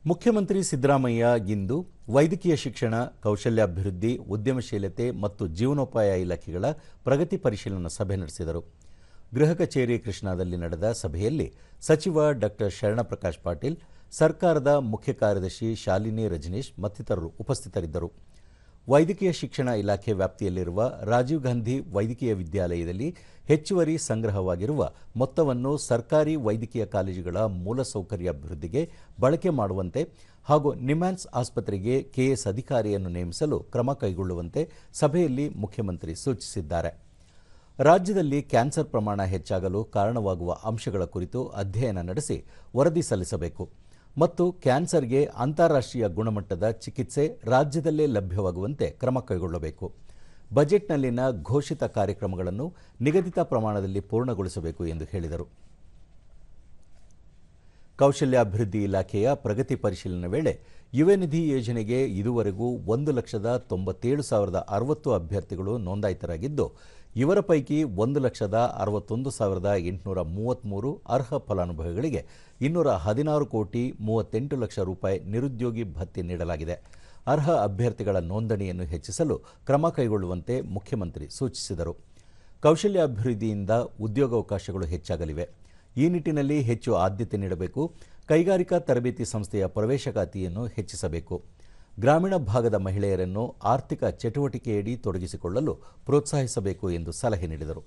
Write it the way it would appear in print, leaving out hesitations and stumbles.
ಮುಖ್ಯಮಂತ್ರಿ ಸಿದ್ದರಾಮಯ್ಯ ಇಂದು ವೈದ್ಯಕೀಯ ಶಿಕ್ಷಣ, ಕೌಶಲ್ಯಾಭಿವೃದ್ಧಿ, ಉದ್ಯಮಶೀಲತೆ ಮತ್ತು ಜೀವನೋಪಾಯ ಇಲಾಖೆಗಳ ಪ್ರಗತಿ ಪರಿಶೀಲನಾ ಸಭೆ ನಡೆಸಿದರು. ಗೃಹ ಕಚೇರಿ ಕೃಷ್ಣಾದಲ್ಲಿ ನಡೆದ ಸಭೆಯಲ್ಲಿ ಸಚಿವ ಡಾ ಶರಣಪ್ರಕಾಶ್ ಪಾಟೀಲ್, ಸರ್ಕಾರದ ಮುಖ್ಯ ಕಾರ್ಯದರ್ಶಿ ಶಾಲಿನಿ ರಜನೀಶ್ ಮತ್ತಿತರರು ಉಪಸ್ಥಿತರಿದ್ದರು. ವೈದ್ಯಕೀಯ ಶಿಕ್ಷಣ ಇಲಾಖೆ ವ್ಯಾಪ್ತಿಯಲ್ಲಿರುವ ರಾಜೀವ್ ಗಾಂಧಿ ವೈದ್ಯಕೀಯ ವಿದ್ಯಾಲಯದಲ್ಲಿ ಹೆಚ್ಚುವರಿ ಸಂಗ್ರಹವಾಗಿರುವ ಮೊತ್ತವನ್ನು ಸರ್ಕಾರಿ ವೈದ್ಯಕೀಯ ಕಾಲೇಜುಗಳ ಮೂಲಸೌಕರ್ಯ ಅಭಿವೃದ್ಧಿಗೆ ಬಳಕೆ ಮಾಡುವಂತೆ ಹಾಗೂ ನಿಮ್ಹಾನ್ಸ್ ಆಸ್ಪತ್ರೆಗೆ ಕೆಎಸ್ ಅಧಿಕಾರಿಯನ್ನು ನೇಮಿಸಲು ಕ್ರಮ ಕೈಗೊಳ್ಳುವಂತೆ ಸಭೆಯಲ್ಲಿ ಮುಖ್ಯಮಂತ್ರಿ ಸೂಚಿಸಿದ್ದಾರೆ. ರಾಜ್ಯದಲ್ಲಿ ಕ್ಯಾನ್ಸರ್ ಪ್ರಮಾಣ ಹೆಚ್ಚಾಗಲು ಕಾರಣವಾಗುವ ಅಂಶಗಳ ಕುರಿತು ಅಧ್ಯಯನ ನಡೆಸಿ ವರದಿ ಸಲ್ಲಿಸಬೇಕು ಮತ್ತು ಕ್ಯಾನ್ಸರ್ಗೆ ಅಂತಾರಾಷ್ಟ್ರೀಯ ಗುಣಮಟ್ಟದ ಚಿಕಿತ್ಸೆ ರಾಜ್ಯದಲ್ಲೇ ಲಭ್ಯವಾಗುವಂತೆ ಕ್ರಮ ಕೈಗೊಳ್ಳಬೇಕು. ಬಜೆಟ್ನಲ್ಲಿನ ಘೋಷಿತ ಕಾರ್ಯಕ್ರಮಗಳನ್ನು ನಿಗದಿತ ಪ್ರಮಾಣದಲ್ಲಿ ಪೂರ್ಣಗೊಳಿಸಬೇಕು ಎಂದು ಹೇಳಿದರು. ಕೌಶಲ್ಯಾಭಿವೃದ್ಧಿ ಇಲಾಖೆಯ ಪ್ರಗತಿ ಪರಿಶೀಲನೆ ವೇಳೆ ಯುವನಿಧಿ ಯೋಜನೆಗೆ ಇದುವರೆಗೂ 1,97,060 ಅಭ್ಯರ್ಥಿಗಳು ನೋಂದಾಯಿತರಾಗಿದ್ದು, ಇವರ ಪೈಕಿ 1,61,833 ಅರ್ಹ ಫಲಾನುಭವಿಗಳಿಗೆ 216,38,00,000 ರೂಪಾಯಿ ನಿರುದ್ಯೋಗಿ ಭತ್ಯೆ ನೀಡಲಾಗಿದೆ. ಅರ್ಹ ಅಭ್ಯರ್ಥಿಗಳ ನೋಂದಣಿಯನ್ನು ಹೆಚ್ಚಿಸಲು ಕ್ರಮ ಕೈಗೊಳ್ಳುವಂತೆ ಮುಖ್ಯಮಂತ್ರಿ ಸೂಚಿಸಿದರು. ಕೌಶಲ್ಯಾಭಿವೃದ್ಧಿಯಿಂದ ಉದ್ಯೋಗಾವಕಾಶಗಳು ಹೆಚ್ಚಾಗಲಿವೆ. ಈ ನಿಟ್ಟಿನಲ್ಲಿ ಹೆಚ್ಚು ಆದ್ಯತೆ ನೀಡಬೇಕು. ಕೈಗಾರಿಕಾ ತರಬೇತಿ ಸಂಸ್ಥೆಯ ಪ್ರವೇಶಾತಿಯನ್ನು ಹೆಚ್ಚಿಸಬೇಕು. ಗ್ರಾಮೀಣ ಭಾಗದ ಮಹಿಳೆಯರನ್ನು ಆರ್ಥಿಕ ಚಟುವಟಿಕೆಯಡಿ ತೊಡಗಿಸಿಕೊಳ್ಳಲು ಪ್ರೋತ್ಸಾಹಿಸಬೇಕು ಎಂದು ಸಲಹೆ ನೀಡಿದರು.